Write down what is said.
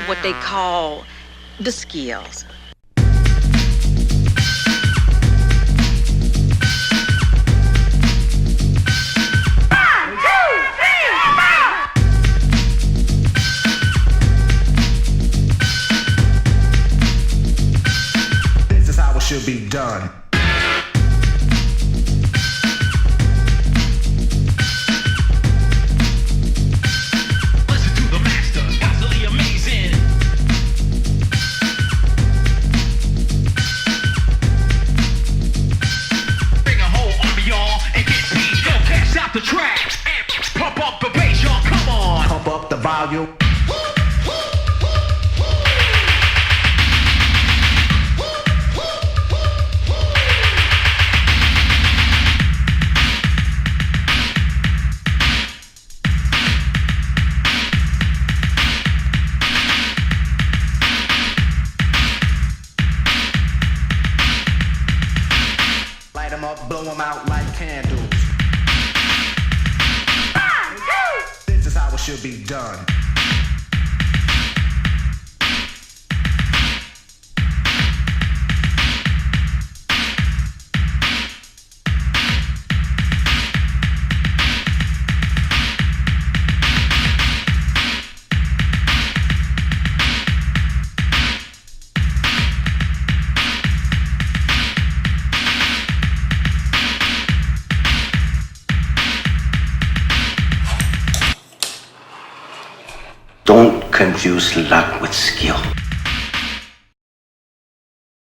have what they call the skills. This is how it should be done. The track, pump up the bass, y'all, come on. Pump up the volume. Light 'em up, blow 'em out like candles. This is how it should be done. Don't confuse luck with skill.